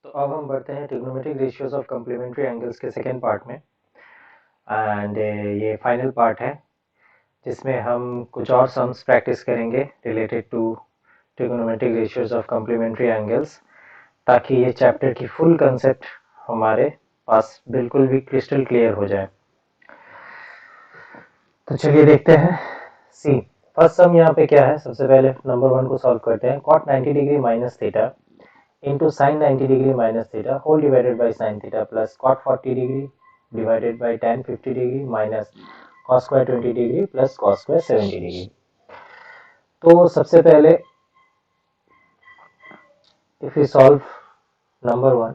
तो अब हम बढ़ते हैं trigonometric ratios of complementary angles के सेकेंड पार्ट में। एंड ये फाइनल पार्ट है जिसमें हम कुछ और सम्स प्रैक्टिस करेंगे related to trigonometric ratios of complementary angles, ताकि ये चैप्टर की फुल कंसेप्ट हमारे पास बिल्कुल भी क्रिस्टल क्लियर हो जाए। तो चलिए देखते हैं। सी फर्स्ट सम यहाँ पे क्या है, सबसे पहले नंबर 1 को सॉल्व करते हैं। cot 90 degree minus theta into sin 90 degree minus theta whole divided by sin theta plus cot 40 degree divided by tan 50 degree minus cos square 20 degree plus cos square 70 degree। तो सबसे पहले if you solve number 1,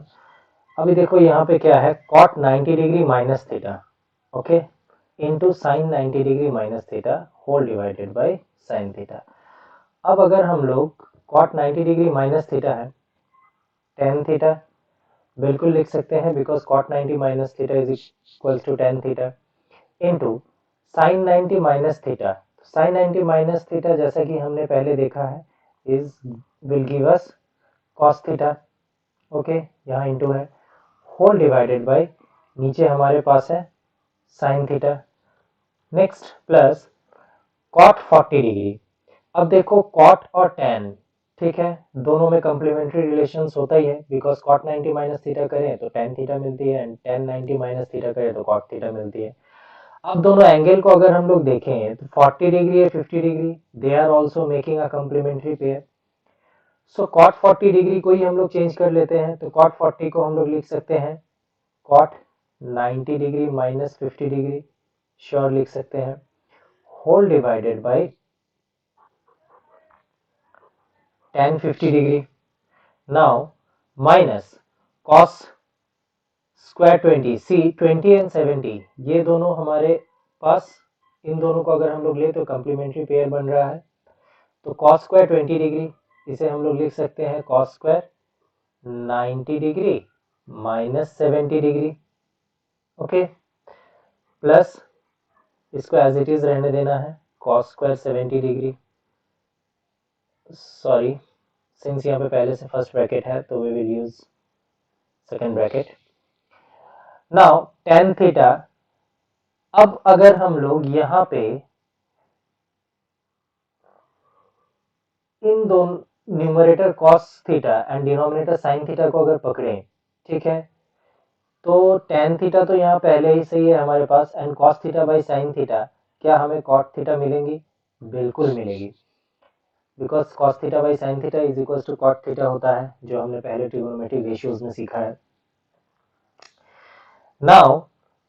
अभी देखो यहाँ पे क्या है, cot 90 degree minus theta okay into sine 90 degree minus theta whole divided by sine theta. अब अगर हम लोग cot 90 डिग्री माइनस थीटा है tan थीटा बिल्कुल लिख सकते हैं, because cot 90 minus theta is equal to tan theta into sine 90 minus theta. Sine 90 minus theta जैसा कि हमने पहले देखा है is will give us cos theta okay, यहाँ इंटू है होल डिवाइडेड बाय नीचे हमारे पास है sine theta. Next plus cot 40 degree. अब देखो cot और tan ठीक है, दोनों में कम्प्लीमेंट्री रिलेशंस होता ही है, बिकॉज cot 90 माइनस थीटा करें तो tan थीटा मिलती है एंड tan 90 माइनस थीटा करें तो cot थीटा मिलती है। अब दोनों एंगल को अगर हम लोग देखें तो 40 डिग्री है 50 degree, they are also making a complementary pair. So cot 40 degree को ही हम लोग चेंज कर लेते हैं, तो cot 40 को हम लोग लिख सकते हैं cot 90 degree minus 50 degree, sure लिख सकते हैं, whole divided by tan 50 degree. Now minus cos square 20, see 20 and 70 ये दोनों हमारे पास, इन दोनों को अगर हम लोग ले तो कम्प्लीमेंट्री पेयर बन रहा है। तो cos स्क्वायर 20 डिग्री इसे हम लोग लिख सकते हैं cos square 90 degree minus 70 degree okay, plus इसको एज इट इज रहने देना है cos square 70 degree, sorry since यहाँ पे पहले से फर्स्ट ब्रैकेट है तो we will use second bracket. Now tan theta, अब अगर हम लोग यहाँ पे इन दोनों numerator cos theta and denominator sin theta को अगर पकड़ें ठीक है, तो tan थीटा तो यहाँ पहले ही से ही है हमारे पास, and cos theta by sin theta क्या हमें cot थीटा मिलेंगी? बिल्कुल मिलेगी, because cos theta by sin theta is equal to cot theta होता है, जो हमने पहले ट्रिगोनोमेट्रिक रेशियोज में सीखा है। नाउ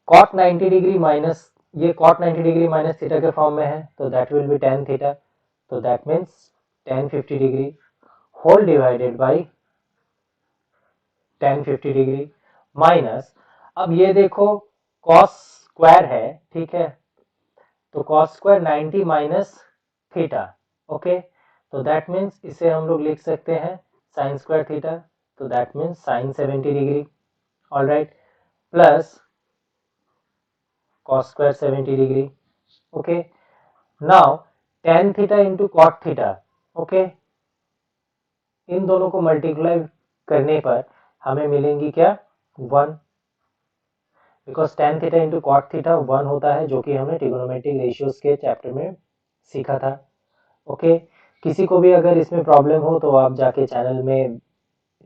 cot 90 डिग्री माइनस, ये cot 90 डिग्री माइनस थीटा के फॉर्म में है तो that will be tan theta, तो that means tan 50 degree whole divided by tan 50 degree minus, अब ये देखो cos स्क्वायर है ठीक है, तो cos square 90 minus theta okay, तो दैट मीन्स इसे हम लोग लिख सकते हैं साइन स्क्वायर थीटा, तो that means sine 70 degree alright, plus cos square 70 degree okay. Now tan theta into cot theta okay, इन दोनों को मल्टीप्लाई करने पर हमें मिलेंगी क्या? 1, because tan theta into cot theta 1 होता है, जो कि हमने ट्रिगोनोमेट्रिक रेशियोज के चैप्टर में सीखा था ओके। किसी को भी अगर इसमें प्रॉब्लम हो तो आप जाके चैनल में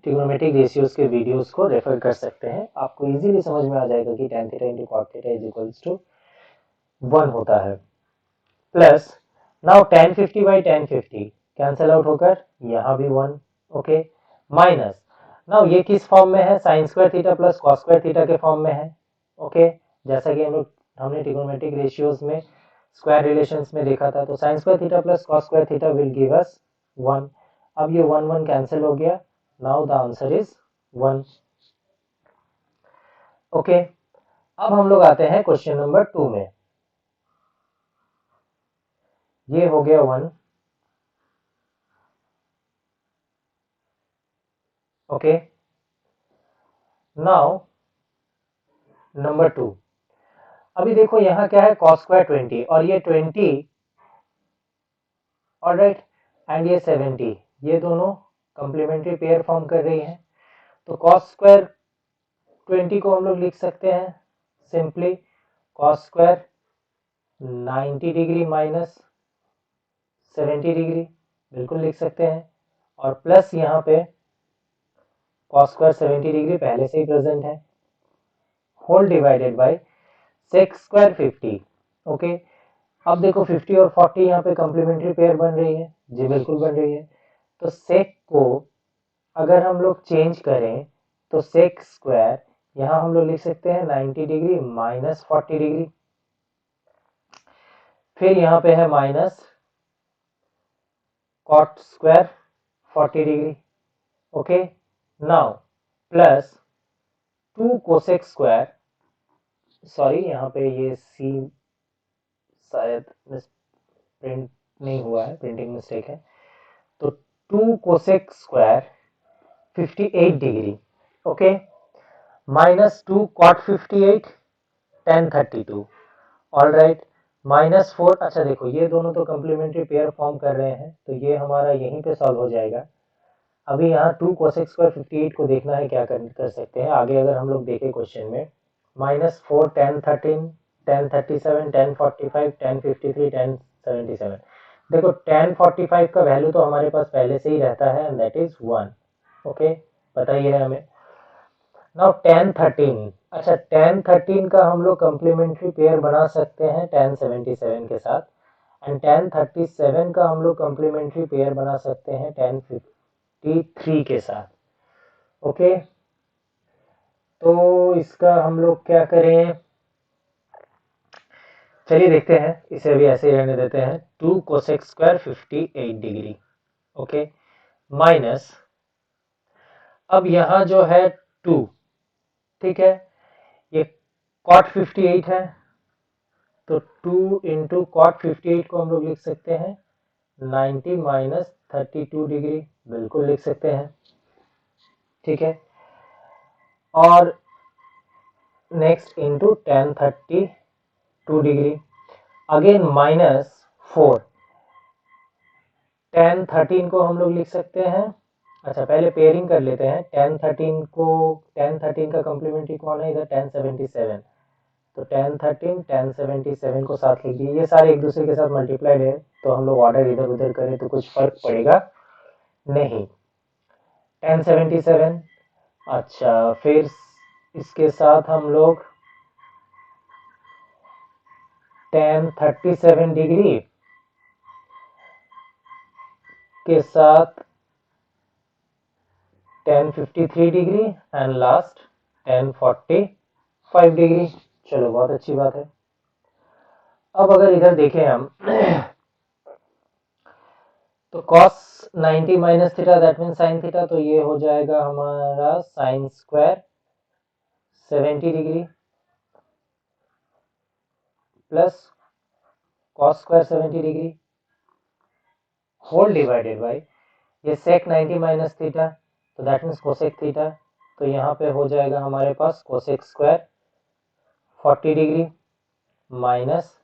ट्रिगोनोमेट्रिक रेशियोज के वीडियोस को रेफर कर सकते हैं, आपको इजीली समझ में आ जाएगा कि tan theta into cot theta is equals to 1 होता है। Plus now tan 50 by tan 50 cancel out होकर यहाँ भी 1 ओके, माइनस नाउ ये किस फॉर्म में है? Sign square theta plus cos square theta के फॉर्म में है ओके, जैसा कि हमने ट्रिगोनोमेट्रिक रेशियोज में स्क्वायर रिलेशंस में देखा था, तो sign square theta plus cos square theta will give us 1। अब ये 1 1 कैंसिल हो गया, now the answer is 1 okay. अब हम लोग आते हैं क्वेश्चन नंबर 2 में, ये हो गया 1 ओके। नाउ नंबर 2, अभी देखो यहाँ क्या है cos स्क्वायर 20 और ये 20 ऑलराइट, एंड ये 70, ये दोनों कम्प्लीमेंट्री पेयर फॉर्म कर रही हैं। तो कॉस स्क्वायर 20 को हम लोग लिख सकते हैं simply cos square 90 degree minus 70 degree, बिल्कुल लिख सकते हैं। और प्लस यहाँ पे कॉस स्क्वायर 70 डिग्री पहले से ही प्रेजेंट है, whole divided by sec square 50। Okay, अब देखो 50 और 40 यहाँ पे कॉम्प्लीमेंट्री पेयर बन रही है, जी बिल्कुल बन रही है। तो सेक को अगर हम लोग चेंज करें तो सेक स्क्वायर यहाँ हम लोग लिख सकते हैं 90 डिग्री माइनस 40 डिग्री, फिर यहाँ पे है minus cot square 40 degree. Okay, now plus 2 cosec square, sorry यहाँ पे ये सी शायद प्रिंट नहीं हुआ है, प्रिंटिंग मिस्टेक है। तो 2 cosec square 58 degree, okay, minus 2 cot 58 tan 32, all right, minus 4। अच्छा देखो ये दोनों तो कम्प्लीमेंट्री पेयर फॉर्म कर रहे हैं, तो ये हमारा यहीं पे सॉल्व हो जाएगा। अभी यहाँ 2 कोसेक स्क्वायर 58 को देखना है क्या कर सकते हैं आगे। अगर हम लोग देखें क्वेश्चन में, minus 4 tan 13 tan 37 tan 45 tan 53 tan 77, देखो tan 45 का वैल्यू तो हमारे पास पहले से ही रहता है, दैट इज 1। ओके, पता ही है हमें। नाउ tan 13, अच्छा tan 13 का हम लोग कम्प्लीमेंट्री पेयर बना सकते हैं tan 77 के साथ, एंड tan 37 का हम लोग कम्प्लीमेंट्री पेयर बना सकते हैं tan 53 के साथ। ओके, तो इसका हम लोग क्या करें, चलिए देखते हैं, इसे भी ऐसे ही रहने देते हैं। 2 cosec square 58 degree, okay, minus, अब यहाँ जो है 2, ठीक है, ये कॉट 58 है, तो 2 इंटू कॉट 58 को हम लोग लिख सकते हैं 90 माइनस 32 डिग्री, बिल्कुल लिख सकते हैं, ठीक है। और next into tan 32 degree, again minus 4, tan 13 को हम लोग लिख सकते हैं, अच्छा पहले पेयरिंग कर लेते हैं। tan 13 का कम्प्लीमेंट्री कौन है इधर, tan 77, तो tan 13 tan 77 को साथ लिख दिए, ये सारे एक दूसरे के साथ मल्टीप्लाइड है, तो हम लोग ऑर्डर इधर उधर करें तो कुछ फर्क पड़ेगा नहीं। tan 77, अच्छा फिर इसके साथ हम लोग tan 37 डिग्री के साथ tan 53 degree and last tan 45 degree. चलो बहुत अच्छी बात है। अब अगर इधर देखें हम तो cos 90 minus theta that mean sine theta, तो ये हो जाएगा हमारा sine square 70 degree plus cos square 70 degree whole divided by ये sec 90 माइनस थीटा, तो दैट मीन्स कोसेक थीटा, तो यहाँ पे हो जाएगा हमारे पास cosec square 40 degree minus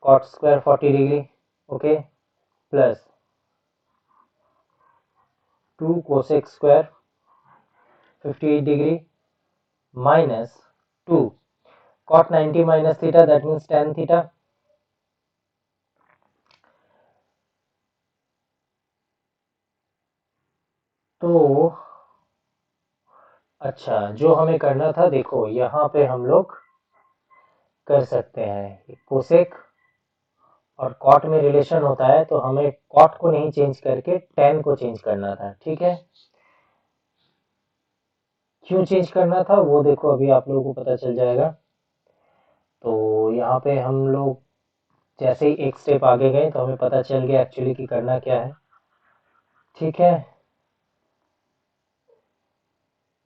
cot square 40 degree, okay, plus 2 cosec square 58 degree minus 2 cot 90 minus theta that means tan theta, तो अच्छा जो हमें करना था, देखो यहाँ पे हम लोग कर सकते हैं, कोसेक और कॉट में रिलेशन होता है, तो हमें कॉट को नहीं चेंज करके tan को चेंज करना था, ठीक है। क्यों चेंज करना था वो देखो अभी आप लोगों को पता चल जाएगा। तो यहाँ पे हम लोग जैसे ही एक स्टेप आगे गए तो हमें पता चल गया एक्चुअली कि करना क्या है, ठीक है।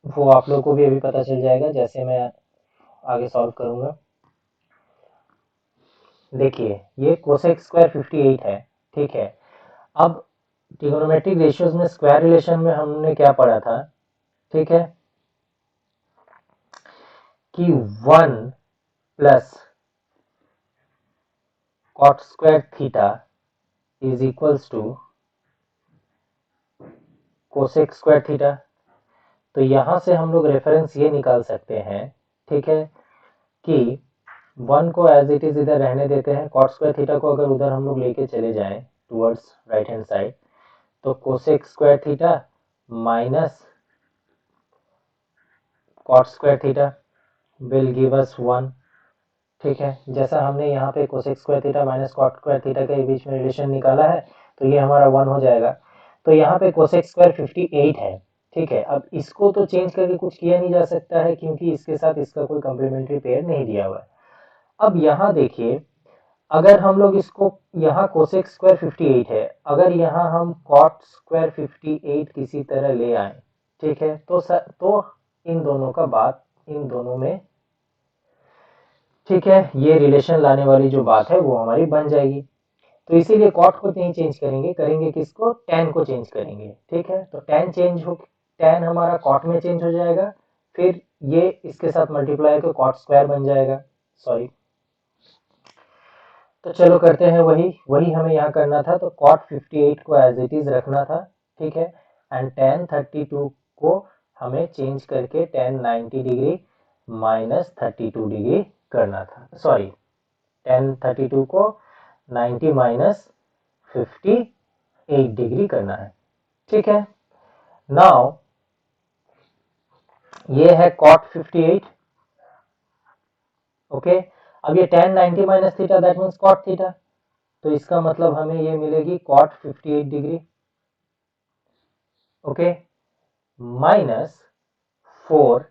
वो आप लोगों को भी अभी पता चल जाएगा जैसे मैं आगे सॉल्व करूँगा। देखिए ये कोसेक स्क्वायर 58 है, ठीक है। अब ट्रिगोनोमेट्रिक रेशियोज में स्क्वायर रिलेशन में हमने क्या पढ़ा था, ठीक है, कि 1 plus cot square theta is equals to cosec square theta. तो यहाँ से हम लोग रेफरेंस ये निकाल सकते हैं, ठीक है, कि 1 को एज इट इज इधर रहने देते हैं, कॉट स्क्वायर थीटा को अगर उधर हम लोग लेके चले जाएं टुवर्ड्स राइट हैंड साइड, तो cosec square theta minus cot square theta will give us 1, ठीक है। जैसा हमने यहाँ पे cosec square theta minus cot square theta के बीच में रिलेशन निकाला है, तो ये हमारा 1 हो जाएगा। तो यहाँ पे कोसेक स्क्वायर 58 है, ठीक है। अब इसको तो चेंज करके कुछ किया नहीं जा सकता है, क्योंकि इसके साथ इसका कोई कम्प्लीमेंट्री पेयर नहीं दिया हुआ है। अब यहाँ देखिए, अगर हम लोग इसको, यहाँ कोसेक स्क्वायर 58 है, अगर यहाँ हम कॉट स्क्वायर 58 किसी तरह ले आए, ठीक है, तो इन दोनों का बात, इन दोनों में, ठीक है, ये रिलेशन लाने वाली जो बात है वो हमारी बन जाएगी। तो इसीलिए कॉट को नहीं चेंज करेंगे, करेंगे किसको, टैन को चेंज करेंगे, ठीक है। तो टैन हमारा कॉट में चेंज हो जाएगा, फिर ये इसके साथ मल्टीप्लाई होकर कॉट स्क्वायर बन जाएगा, सॉरी। तो चलो करते हैं वही हमें यहाँ करना था। तो कॉट 58 को एज इट इज रखना था, ठीक है, एंड टैन 32 को हमें चेंज करके टैन 90 डिग्री माइनस 32 डिग्री करना था, सॉरी, टैन 32 को 90 माइनस 58 डिग्री करना है, ठीक है। नाउ ये है कॉट 58, ओके। अब ये tan 90 minus theta that means cot theta, तो इसका मतलब हमें ये मिलेगी कॉट 58 डिग्री, ओके, माइनस 4।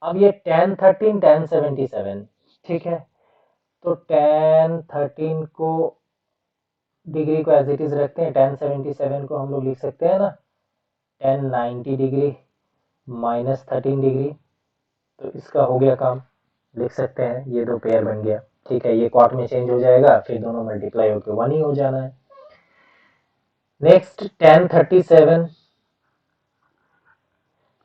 अब ये टैन 13 टैन 77, ठीक है। तो टैन 13 को डिग्री को एज इट इज रखते हैं, टैन 77 को हम लोग लिख सकते हैं ना, टैन 90 डिग्री माइनस 13 डिग्री। तो इसका हो गया काम, लिख सकते हैं, ये दो पेयर बन गया, ठीक है। ये कॉट में चेंज हो जाएगा, फिर दोनों मल्टीप्लाई होकर 1 ही हो जाना है। Next tan 37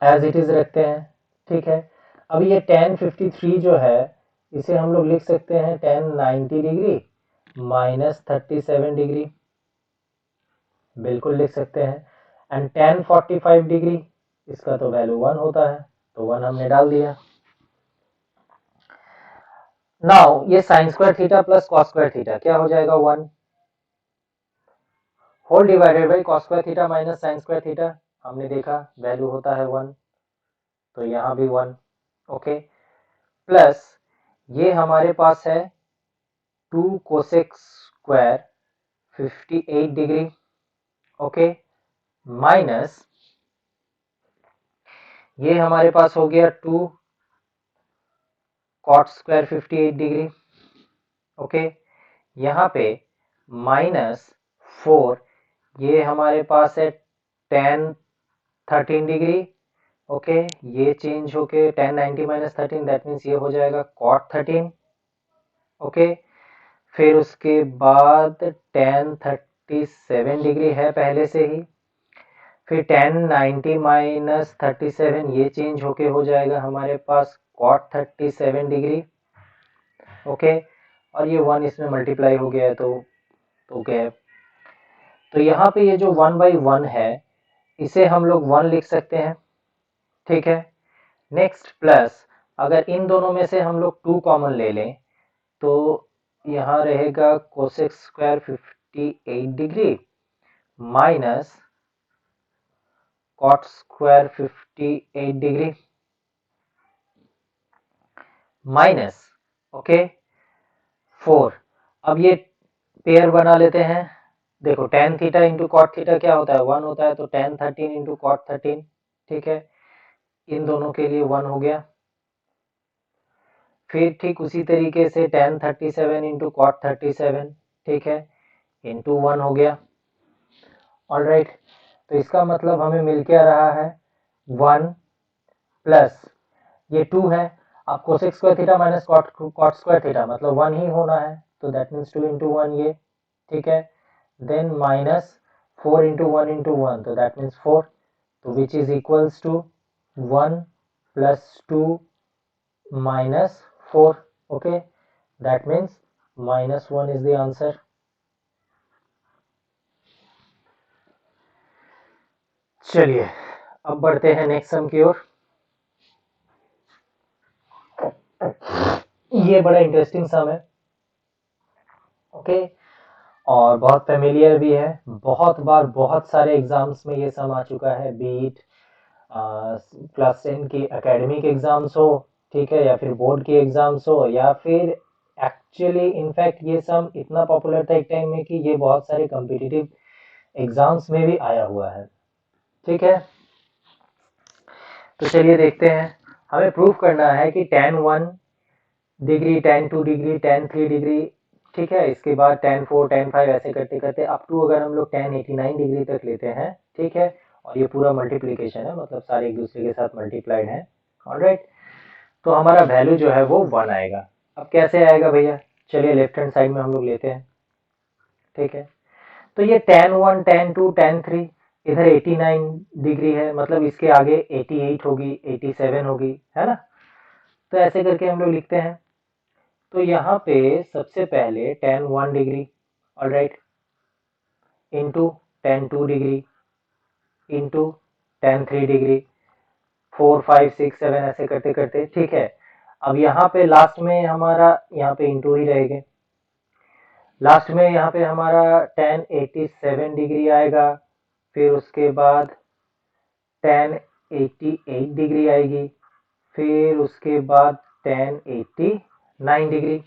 as it is रखते हैं, ठीक है। अब ये टैन 53 जो है, इसे हम लोग लिख सकते हैं टैन 90 डिग्री माइनस 37 डिग्री, बिल्कुल लिख सकते हैं। एंड टैन 45 डिग्री, इसका तो वैल्यू 1 होता है, तो 1 हमने डाल दिया। नाउ ये sine square theta plus cos square theta क्या हो जाएगा, 1 whole divided by cos square theta minus sine square theta, हमने देखा वैल्यू होता है 1, तो यहाँ भी 1, ओके। प्लस ये हमारे पास है 2 cosec square 58 degree, okay, minus ये हमारे पास हो गया 2 कॉट स्क्वायर 58 डिग्री, ओके। यहाँ पे माइनस 4, ये हमारे पास है टैन 13 डिग्री, ओके। ये चेंज होके टैन 90 माइनस 13 दैट मीन्स ये हो जाएगा कॉट 13, ओके। फिर उसके बाद टैन 37 डिग्री है पहले से ही, फिर टैन 90 माइनस 37 ये चेंज होके हो जाएगा हमारे पास कॉट 37 डिग्री, ओके। और ये 1 इसमें मल्टीप्लाई हो गया है, तो क्या है, तो यहाँ पे ये जो 1/1 है, इसे हम लोग 1 लिख सकते हैं, ठीक है। नेक्स्ट प्लस अगर इन दोनों में से हम लोग 2 कॉमन ले लें, तो यहाँ रहेगा cosec square 58 degree minus cot square 58 degree minus, okay, 4। अब ये पेयर बना लेते हैं, देखो tan theta into cot theta क्या होता है, 1 होता है, तो tan 13 इंटू कॉट 13, ठीक है। इन दोनों के लिए 1 हो गया। फिर ठीक उसी तरीके से tan 37 इंटू कॉट 37, ठीक है, इंटू 1 हो गया, ऑलराइट। तो इसका मतलब हमें मिल क्या रहा है, 1 प्लस ये 2 है। अब cosec square theta minus cot square theta मतलब 1 ही होना है, तो दैट मीन्स 2 इंटू 1 ये, ठीक है। देन माइनस 4 इंटू 1 इंटू 1, तो दैट मीन्स 4, तो which is equals to 1 plus 2 minus 4, okay, that means minus 1 is the answer। चलिए अब बढ़ते हैं नेक्स्ट सम की ओर। ये बड़ा इंटरेस्टिंग सम है, ओके, और बहुत फेमिलियर भी है, बहुत बार बहुत सारे एग्जाम्स में ये सम आ चुका है, बीट क्लास 10 की एकेडमिक एग्जाम्स हो, ठीक है, या फिर बोर्ड के एग्जाम्स हो, या फिर एक्चुअली इनफैक्ट ये सम इतना पॉपुलर था एक टाइम में कि ये बहुत सारे कॉम्पिटिटिव एग्जाम्स में भी आया हुआ है, ठीक है। तो चलिए देखते हैं, हमें प्रूफ करना है कि tan 1 degree, tan 2 degree, tan 3 degree, ठीक है, इसके बाद tan 4, tan 5 ऐसे करते करते अप टू अगर हम लोग tan 89 डिग्री तक लेते हैं, ठीक है, और ये पूरा मल्टीप्लिकेशन है, मतलब सारे एक दूसरे के साथ मल्टीप्लाइड है, ऑलराइट, तो हमारा वैल्यू जो है वो 1 आएगा। अब कैसे आएगा भैया, चलिए लेफ्ट हैंड साइड में हम लोग लेते हैं, ठीक है, तो ये tan 1, tan 2, tan 3, इधर 89 डिग्री है, मतलब इसके आगे 88 होगी, 87 होगी, है ना, तो ऐसे करके हम लोग लिखते हैं। तो यहाँ पे सबसे पहले tan 1 degree, alright, into tan 2 degree, into tan 3 degree, 4, 5, 6, 7 ऐसे करते करते, ठीक है। अब यहाँ पे लास्ट में हमारा यहाँ पे इंटू ही रहेंगे, लास्ट में यहाँ पे हमारा tan 87 डिग्री आएगा, फिर उसके बाद tan 88 डिग्री आएगी, फिर उसके बाद tan 89 डिग्री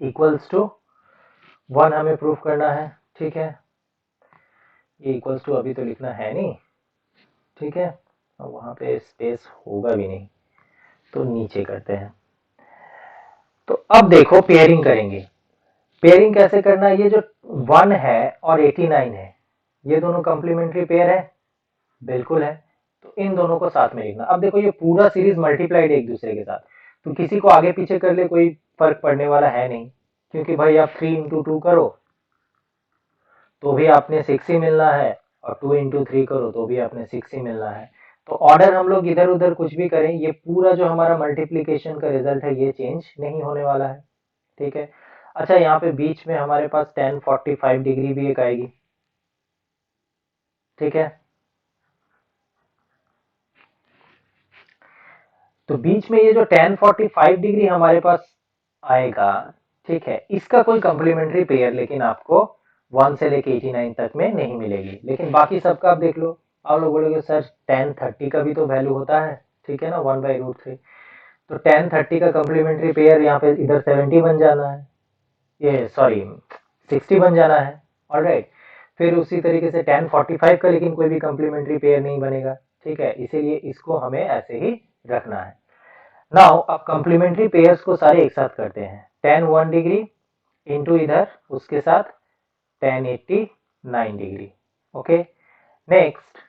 इक्वल्स टू 1 हमें प्रूफ करना है, ठीक है, ये इक्वल्स टू अभी तो लिखना है नहीं, ठीक है, और वहाँ पे स्पेस होगा भी नहीं, तो नीचे करते हैं। तो अब देखो पेयरिंग करेंगे, पेयरिंग कैसे करना है, ये जो 1 है और 89 है, ये दोनों कॉम्प्लीमेंट्री पेयर है, बिल्कुल है, तो इन दोनों को साथ में लिखना। अब देखो ये पूरा सीरीज मल्टीप्लाइड है एक दूसरे के साथ, तो किसी को आगे पीछे कर ले कोई फर्क पड़ने वाला है नहीं, क्योंकि भाई आप 3 इंटू 2 करो तो भी आपने 6 ही मिलना है, और 2 इंटू 3 करो तो भी आपने 6 ही मिलना है। तो ऑर्डर हम लोग इधर उधर कुछ भी करें, ये पूरा जो हमारा मल्टीप्लिकेशन का रिजल्ट है ये चेंज नहीं होने वाला है, ठीक है। अच्छा, यहाँ पे बीच में हमारे पास tan 45 डिग्री भी एक आएगी, ठीक है, तो बीच में ये जो tan 45 डिग्री हमारे पास आएगा, ठीक है, इसका कोई कॉम्प्लीमेंट्री पेयर लेकिन आपको 1 से लेके 89 तक में नहीं मिलेगी, लेकिन बाकी सबका आप देख लो। आप लोग बोलोगे सर tan 30 का भी तो वैल्यू होता है, ठीक है ना, 1/√3, तो tan 30 का कॉम्प्लीमेंट्री पेयर यहाँ पे इधर 70 बन जाना है, ये सॉरी 60 बन जाना है, ऑलराइट। फिर उसी तरीके से tan 45 का लेकिन कोई भी कॉम्प्लीमेंट्री पेयर नहीं बनेगा, ठीक है, इसीलिए इसको हमें ऐसे ही रखना है। नाउ अब कॉम्प्लीमेंट्री पेयर्स को सारे एक साथ करते हैं, tan 1 डिग्री इंटू इधर उसके साथ tan 89 degree, okay, next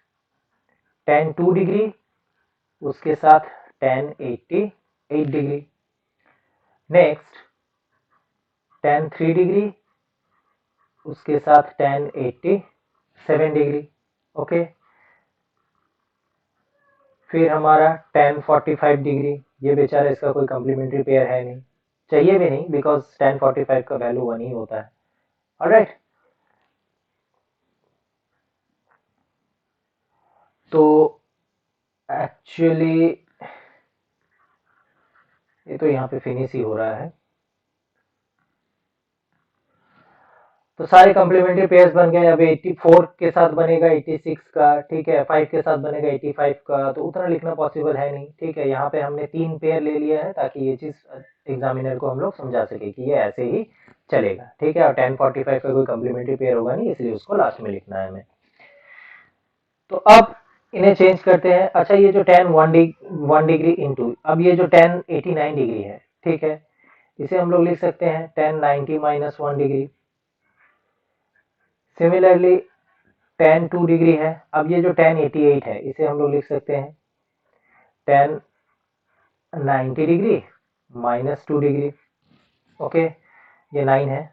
tan 2 degree उसके साथ tan 88 degree, next tan 3 degree उसके साथ tan 87 डिग्री, ओके, फिर हमारा tan 45 डिग्री, ये बेचारा इसका कोई कॉम्प्लीमेंट्री पेयर है नहीं, चाहिए भी नहीं, बिकॉज tan 45 का वैल्यू 1 ही होता है, ऑलराइट। तो एक्चुअली ये तो यहाँ पे फिनिश ही हो रहा है, तो सारे कॉम्प्लीमेंट्री पेयर्स बन गए। अब 84 के साथ बनेगा 86 का, ठीक है, 5 के साथ बनेगा 85 का, तो उतना लिखना पॉसिबल है नहीं, ठीक है, यहाँ पे हमने 3 पेयर ले लिया है ताकि ये चीज एग्जामिनर को हम लोग समझा सके कि ये ऐसे ही चलेगा, ठीक है, और tan 45 का कोई कॉम्प्लीमेंट्री पेयर होगा नहीं, इसलिए उसको लास्ट में लिखना है हमें। तो अब इन्हें चेंज करते हैं। अच्छा, ये जो tan 1 डिग्री इंटू, अब ये जो tan 89 डिग्री है, ठीक है, इसे हम लोग लिख सकते हैं tan 90 minus 1 degree. Similarly tan 2 degree है, अब ये जो tan 88 है इसे हम लोग लिख सकते हैं tan 90 degree minus 2 degree, okay, ये 9 है,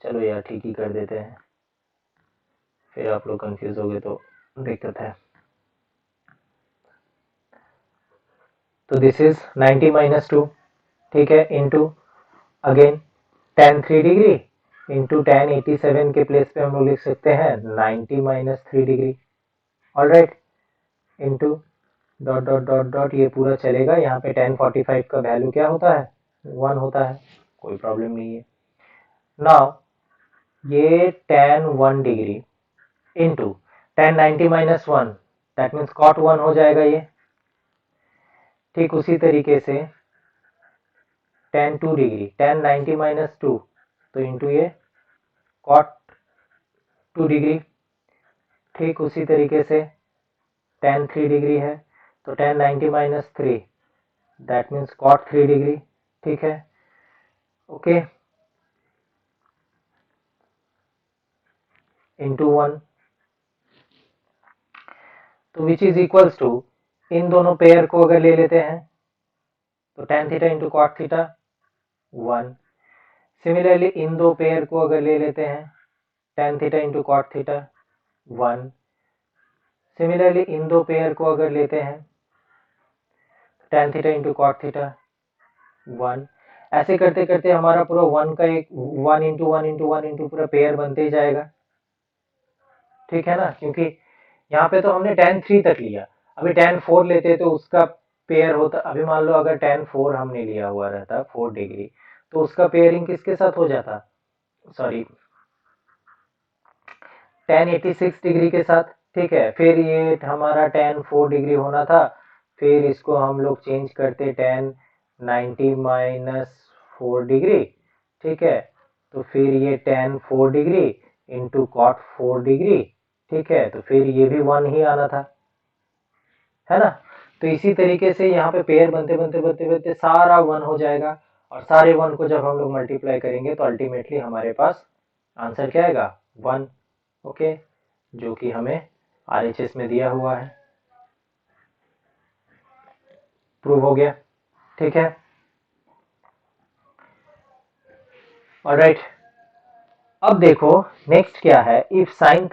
चलो यार ठीक ही कर देते हैं, फिर आप लोग कंफ्यूज हो गए तो दिक्कत है। तो दिस इज 90 माइनस 2, ठीक है, into again tan 3 degree into tan 87 के प्लेस पे हम लोग लिख सकते हैं 90 minus 3 degree, alright, into dot dot dot dot ये पूरा चलेगा। यहाँ पे tan 45 का वैल्यू क्या होता है, 1 होता है, कोई प्रॉब्लम नहीं है। नाउ ये tan 1 degree into tan 90 minus 1, that means cot 1 हो जाएगा ये। ठीक उसी तरीके से tan 2 डिग्री, tan 90 माइनस 2, तो इंटू ये cot 2 डिग्री। ठीक उसी तरीके से tan 3 डिग्री है, तो tan 90 minus 3, that means cot 3 degree. ठीक है, ओके, इंटू 1, तो विच इज इक्वल्स टू, इन दोनों पेयर को अगर ले लेते हैं तो tan theta into cot theta 1। Similarly इन दो पेयर को अगर ले लेते हैं tan theta into cot theta 1। Similarly इन दो पेयर को अगर लेते हैं tan theta into cot theta 1। ऐसे करते करते हमारा पूरा 1 का एक 1 इंटू 1 इंटू 1 इंटू पूरा पेयर बनते ही जाएगा। ठीक है ना, क्योंकि यहाँ पे तो हमने tan 3 तक लिया, अभी tan 4 लेते तो उसका पेयर होता। अभी मान लो अगर tan 4 हमने लिया हुआ रहता 4 डिग्री, तो उसका पेयरिंग किसके साथ हो जाता, सॉरी tan 86 डिग्री के साथ। ठीक है, फिर ये हमारा tan 4 डिग्री होना था, फिर इसको हम लोग चेंज करते tan 90 माइनस 4 डिग्री। ठीक है, तो फिर ये tan 4 degree into cot 4 degree. ठीक है, तो फिर ये भी 1 ही आना था, है ना। तो इसी तरीके से यहाँ पे पेयर बनते बनते बनते बनते सारा 1 हो जाएगा, और सारे 1 को जब हम लोग मल्टीप्लाई करेंगे तो अल्टीमेटली हमारे पास आंसर क्या आएगा, 1। ओके, जो कि हमें RHS में दिया हुआ है। प्रूव हो गया, ठीक है, ऑलराइट। अब देखो नेक्स्ट क्या है, if sine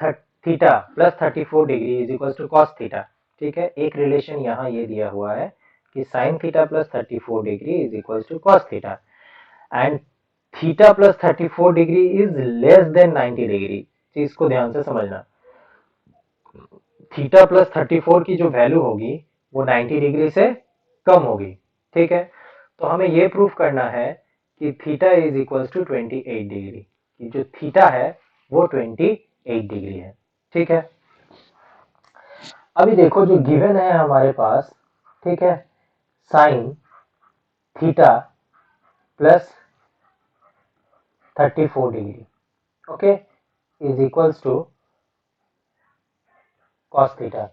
theta plus 34 degree is equal to cos theta. ठीक है, एक रिलेशन यहाँ ये दिया हुआ है कि sine theta plus 34 degree is equal to cos theta, and theta plus 34 degree is less than 90 degree. चीज को ध्यान से समझना, थीटा प्लस 34 की जो वैल्यू होगी वो 90 डिग्री से कम होगी। ठीक है, तो हमें ये प्रूफ करना है कि theta is equal to 28 degree, कि जो थीटा है वो 28 डिग्री है। ठीक है, अभी देखो जो गिवन है हमारे पास, ठीक है, sine theta plus 34 degree, okay, is equals to cos theta.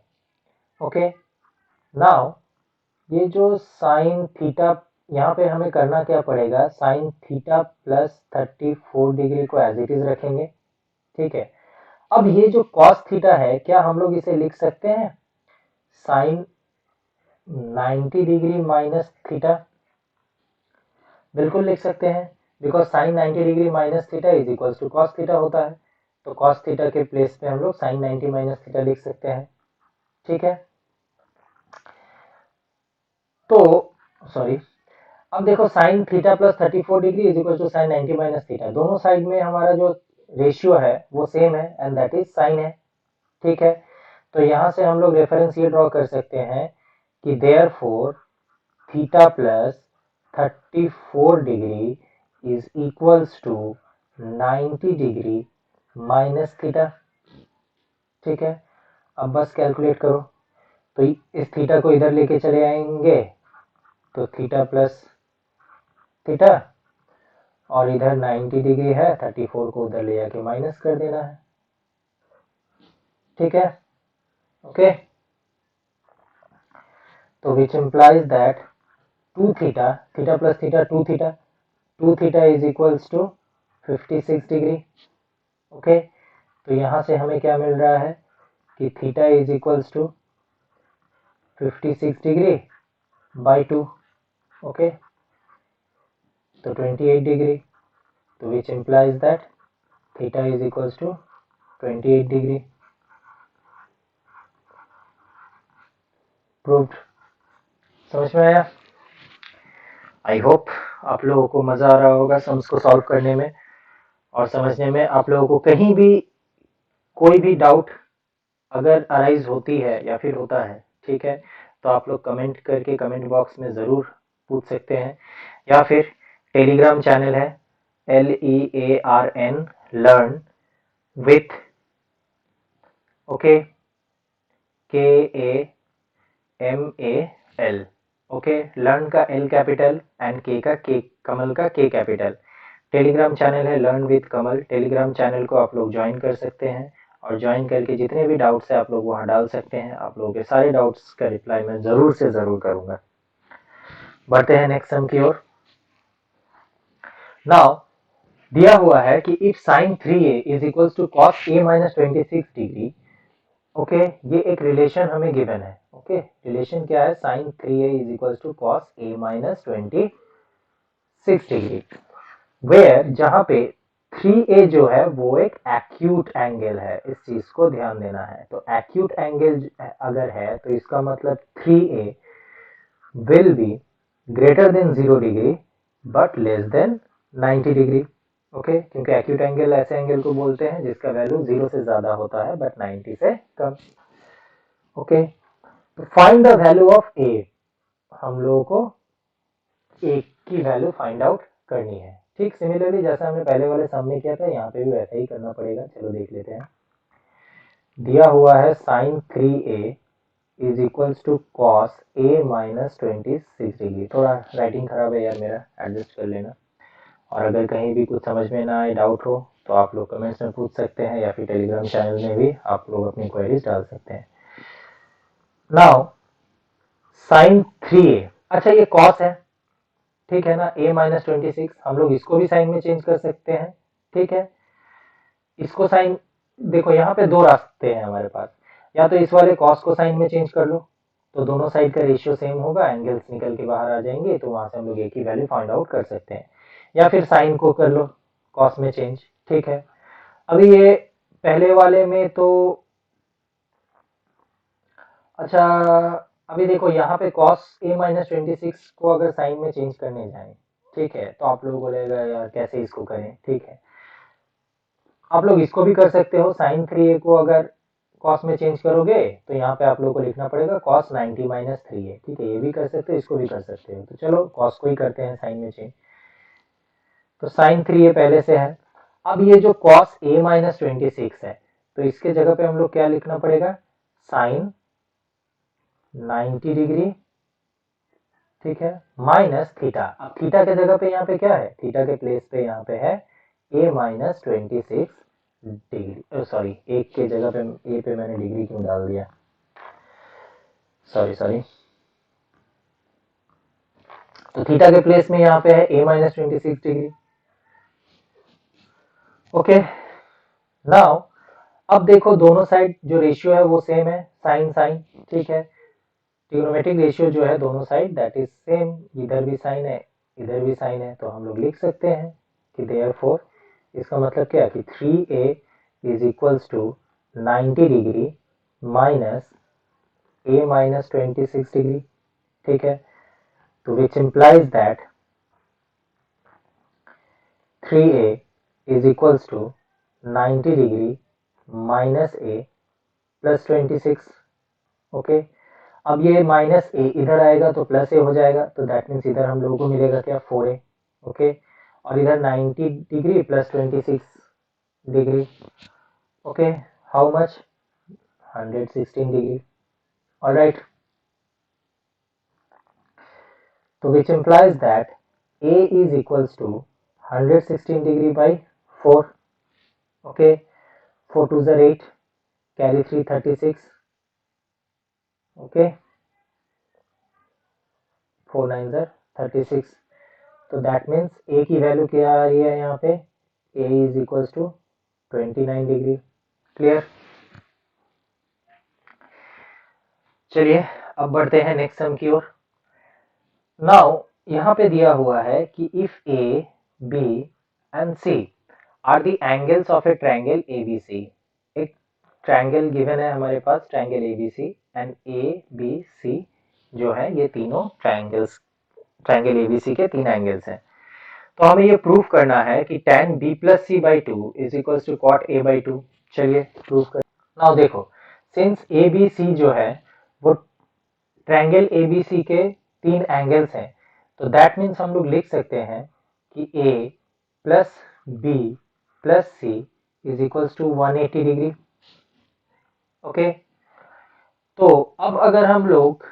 Okay, now ये जो साइन थीटा, यहाँ पे हमें करना क्या पड़ेगा, साइन थीटा प्लस 34 डिग्री को एज इट इज रखेंगे। ठीक है, अब ये जो कॉस थीटा है, क्या हम लोग इसे लिख सकते हैं साइन 90 डिग्री माइनस थीटा? बिल्कुल लिख सकते हैं, because sine 90 degree minus theta is equal to cos theta होता है। तो कॉस थीटा के प्लेस पे हम लोग साइन 90 माइनस थीटा लिख सकते हैं। ठीक है, तो सॉरी, अब देखो sine theta plus 34 degree is equal to sine 90 minus theta, दोनों साइड में हमारा जो रेशियो है वो सेम है, एंड दैट इज साइन है। ठीक है, तो यहाँ से हम लोग रेफरेंस ये ड्रॉ कर सकते हैं कि therefore theta plus 34 degree is equals to 90 degree minus theta. ठीक है, अब बस कैलकुलेट करो, तो इस थीटा को इधर लेके चले आएंगे तो थीटा प्लस थीटा, और इधर 90 डिग्री है, 34 को उधर ले जाके माइनस कर देना है। ठीक है, ओके, तो which implies that 2 theta, theta plus theta 2 theta, 2 theta is equals to 56 degree. Okay, तो यहाँ से हमें क्या मिल रहा है कि theta is equals to 56 degree by 2। Okay, तो 28 डिग्री, तो which implies that theta is equals to 28 degree. Proved, समझ में आया? आई होप आप लोगों को मज़ा आ रहा होगा सम्स को सॉल्व करने में और समझने में। आप लोगों को कहीं भी कोई भी डाउट अगर अराइज होती है या फिर होता है, ठीक है, तो आप लोग कमेंट करके कमेंट बॉक्स में ज़रूर पूछ सकते हैं, या फिर टेलीग्राम चैनल है LEARN learn with okay KAMAL okay, learn का L कैपिटल एंड K का K, कमल का K कैपिटल। टेलीग्राम चैनल है learn with Kamal. Telegram channel को आप लोग ज्वाइन कर सकते हैं और ज्वाइन करके जितने भी डाउट्स है आप लोग वहाँ डाल सकते हैं। आप लोगों के सारे डाउट्स का रिप्लाई मैं ज़रूर से ज़रूर करूँगा। बढ़ते हैं नेक्स्ट सम की ओर। नाउ दिया हुआ है कि if sine 3a is equals to cos a minus 26 degree. Okay, ये एक रिलेशन हमें गिवन है। ओके, रिलेशन क्या है? Sine 3a is equals to cos a minus 26 degree, where जहां पे 3a जो है वो एक एक्यूट एंगल है। इस चीज को ध्यान देना है। तो एक्यूट एंगल अगर है तो इसका मतलब 3a will be greater than 0 degree but less than 90 degree. Okay, क्योंकि एक्यूट एंगल ऐसे एंगल को बोलते हैं जिसका वैल्यू 0 से ज्यादा होता है बट 90 से कम। ओके, तो find the value of a, हम लोगों को a की वैल्यू फाइंड आउट करनी है। ठीक सिमिलरली जैसा हमने पहले वाले सम में किया था, यहाँ पे भी वैसा ही करना पड़ेगा। चलो देख लेते हैं। दिया हुआ है sine 3a is equals to cos a minus 26 degree. थोड़ा राइटिंग खराब है यार मेरा, एडजस्ट कर लेना। और अगर कहीं भी कुछ समझ में ना आए, डाउट हो, तो आप लोग कमेंट्स में पूछ सकते हैं या फिर टेलीग्राम चैनल में भी आप लोग अपनी क्वेरीज डाल सकते हैं। नाउ साइन 3a, अच्छा ये कॉस है, ठीक है ना, a माइनस 26, हम लोग इसको भी साइन में चेंज कर सकते हैं। ठीक है, इसको साइन, देखो यहाँ पे दो रास्ते हैं हमारे पास। या तो इस वाले कॉस को साइन में चेंज कर लो, तो दोनों साइड का रेशियो सेम होगा, एंगल्स निकल के बाहर आ जाएंगे, तो वहां से हम लोग एक ही वैल्यू फाइंड आउट कर सकते हैं। या फिर साइन को कर लो कॉस में चेंज। ठीक है, अभी ये पहले वाले में तो अच्छा, अभी देखो यहाँ पे cos a माइनस 26 को अगर साइन में चेंज करने जाएं, ठीक है, तो आप लोग बोलेगा यार कैसे इसको करें। ठीक है, आप लोग इसको भी कर सकते हो। साइन 3a को अगर cos में चेंज करोगे तो यहाँ पे आप लोग को लिखना पड़ेगा cos 90 माइनस 3a। ठीक है, ये भी कर सकते हो, इसको भी कर सकते हो। तो चलो cos को ही करते हैं साइन में चेंज। तो साइन 3a पहले से है। अब ये जो cos a माइनस 26 है, तो इसके जगह पे हम लोग क्या लिखना पड़ेगा? साइन 90 डिग्री, ठीक है, माइनस थीटा। अब थीटा के जगह पे यहाँ पे क्या है? थीटा के प्लेस पे यहाँ पे है a माइनस 26 डिग्री। सॉरी, एक के जगह पे a पे मैंने डिग्री क्यों डाल दिया? सॉरी। तो थीटा के प्लेस में यहाँ पे है a minus 26 degree. Okay, now अब देखो दोनों साइड जो रेशियो है वो सेम है, साइन साइन। ठीक है, ट्रिग्नोमेट्रिक रेशियो जो है दोनों साइड दैट इज सेम, इधर भी साइन है इधर भी साइन है। तो हम लोग लिख सकते हैं कि देयरफॉर, इसका मतलब क्या है कि 3a is equals to 90 degree minus a minus 26 degree. ठीक है, तो which implies that 3a is equals to 90 degree minus a plus 26। Okay, अब ये माइनस ए इधर आएगा तो प्लस ए हो जाएगा, तो दैट मीन्स इधर हम लोगों को मिलेगा क्या? 4a। ओके, और इधर 90 degree plus 26 degree. Okay, how much? 116 degree. Alright, तो which implies that a is equals to 116 degree by 4। Okay, 4 2 ज़र 8, कैरी 3 36। ओके, 4 9 ज़र 36। तो दैट मीन्स a की वैल्यू क्या आ रही है यहाँ पे? a is equals to 29 degree. Clear? चलिए अब बढ़ते हैं नेक्स्ट सम की ओर। नाउ यहाँ पे दिया हुआ है कि if a, b and c are the angles of a triangle ABC। एक ट्रायंगल गिवन है हमारे पास, ट्रायंगल ABC, एंड ABC जो है ये तीनों ट्रायंगल्स, ट्रायंगल ABC के तीन एंगल्स हैं। तो हमें ये प्रूफ करना है कि tan b plus c by 2 is equals to cot a by 2। चलिए प्रूफ कर। नाउ देखो, सिंस ABC जो है वो ट्रायंगल ABC के 3 एंगल्स हैं, तो दैट मीन्स हम लोग लिख सकते हैं कि A plus B plus C is equals to 180 degree. Okay, तो अब अगर हम लोग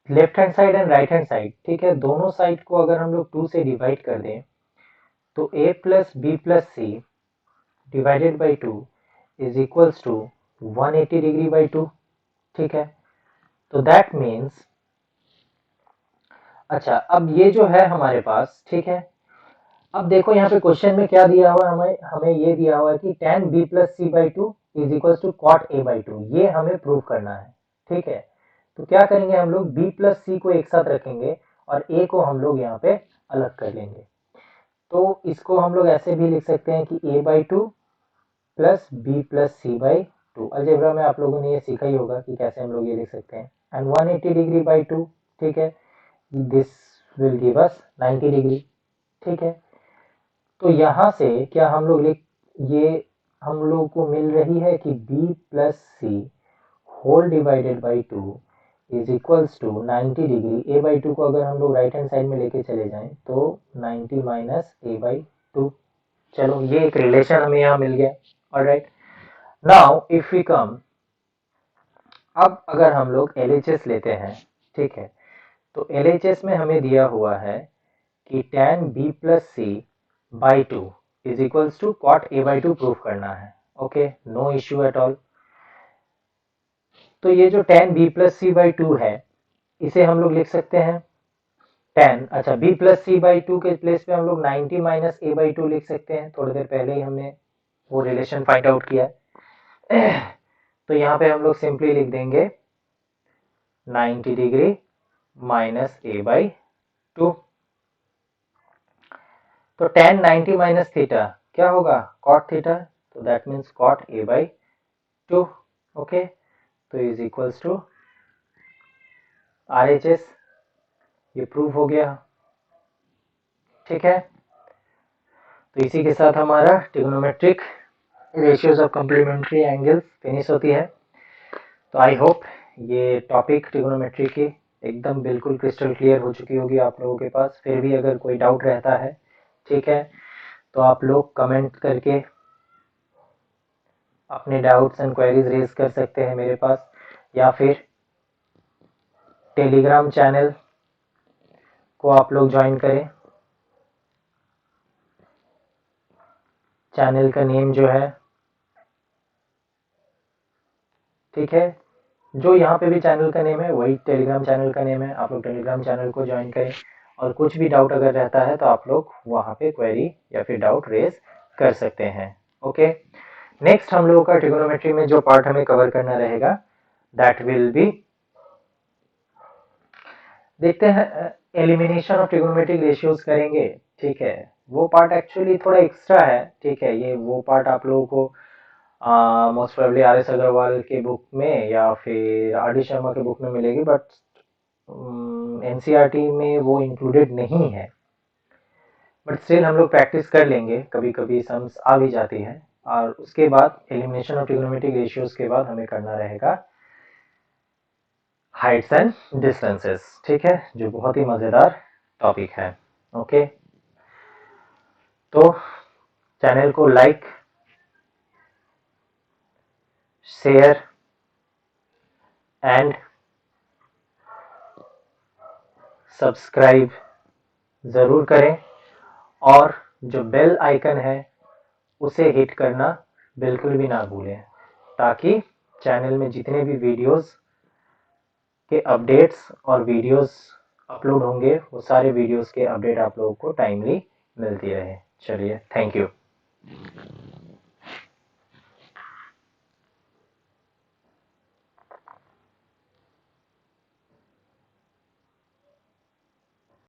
left hand side and right hand side, ठीक है, दोनों साइड को अगर हम लोग 2 से डिवाइड कर दें तो A plus B plus C divided by 2 is equals to 180 degree by 2। ठीक है, तो दैट मीन्स, अच्छा अब ये जो है हमारे पास, ठीक है, अब देखो यहाँ पे क्वेश्चन में क्या दिया हुआ है, हमें ये दिया हुआ है कि tan b plus c by two is equal to cot a by two, ये हमें प्रूव करना है। ठीक है, तो क्या करेंगे हम लोग, b प्लस सी को एक साथ रखेंगे और a को हम लोग यहाँ पे अलग कर लेंगे। तो इसको हम लोग ऐसे भी लिख सकते हैं कि a by two plus b plus c by two. Algebra में आप लोगों ने ये सीखा ही होगा कि कैसे हम लोग ये लिख सकते हैं। एंड 180 डिग्री बाई टू, ठीक है, this will give us 90 degree. ठीक है, तो यहाँ से क्या हम लोग ये हम लोग को मिल रही है कि b plus c whole divided by two is equals to 90 degree. a by two को अगर हम लोग राइट हैंड साइड में लेके चले जाएं तो 90 माइनस a बाई टू। चलो ये एक रिलेशन हमें यहाँ मिल गया। Alright, now if we come, अब अगर हम लोग LHS लेते हैं, ठीक है, तो LHS में हमें दिया हुआ है कि tan b plus c by two is equals to cot a by two proof करना है। Okay, no issue at all. तो ये जो tan b plus c by two है, इसे हम लोग लिख सकते हैं tan, अच्छा b plus c by two के प्लेस पे हम लोग 90 माइनस ए बाई टू लिख सकते हैं। थोड़ी देर पहले ही हमने वो रिलेशन फाइंड आउट किया है। तो यहाँ पे हम लोग सिंपली लिख देंगे 90 degree minus a by two. तो tan 90 माइनस थीटा क्या होगा, cot थीटा, तो that means cot a by two. Okay, तो इज इक्वल्स टू RHS, ये प्रूव हो गया। ठीक है, तो इसी के साथ हमारा trigonometric ratios of complementary angles finish होती है। तो आई होप ये टॉपिक ट्रिग्नोमेट्री की एकदम बिल्कुल क्रिस्टल क्लियर हो चुकी होगी आप लोगों के पास। फिर भी अगर कोई डाउट रहता है, ठीक है, तो आप लोग कमेंट करके अपने डाउट्स एंड क्वेरीज रेज कर सकते हैं मेरे पास, या फिर टेलीग्राम चैनल को आप लोग ज्वाइन करें। चैनल का नेम जो है, ठीक है, जो यहाँ पे भी चैनल का नेम है वही टेलीग्राम चैनल का नेम है। आप लोग टेलीग्राम चैनल को ज्वाइन करें और कुछ भी डाउट अगर रहता है तो आप लोग वहाँ पे क्वेरी या फिर डाउट रेज कर सकते हैं। ओके, नेक्स्ट हम लोगों का ट्रिगोनोमेट्री में जो पार्ट हमें कवर करना रहेगा, दैट विल बी, देखते हैं, एलिमिनेशन ऑफ ट्रिगोनोमेट्रिक रेशियोज करेंगे। ठीक है, वो पार्ट एक्चुअली थोड़ा एक्स्ट्रा है। ठीक है, ये वो पार्ट आप लोगों को मोस्ट प्रोबेबली RS अग्रवाल के बुक में या फिर RD शर्मा के बुक में मिलेगी, बट NCERT में वो इंक्लूडेड नहीं है। बट स्टिल हम लोग प्रैक्टिस कर लेंगे, कभी कभी सम्स आ भी जाती है। और उसके बाद एलिमिनेशन ऑफ ट्रिगोनोमेट्रिक रेशियोज के बाद हमें करना रहेगा हाइट्स एंड डिस्टेंसेस। ठीक है, जो बहुत ही मज़ेदार टॉपिक है। ओके, तो चैनल को लाइक, शेयर एंड सब्सक्राइब ज़रूर करें, और जो बेल आइकन है उसे हिट करना बिल्कुल भी ना भूलें, ताकि चैनल में जितने भी वीडियोस के अपडेट्स और वीडियोस अपलोड होंगे वो सारे वीडियोस के अपडेट आप लोगों को टाइमली मिलती रहे। चलिए, थैंक यू।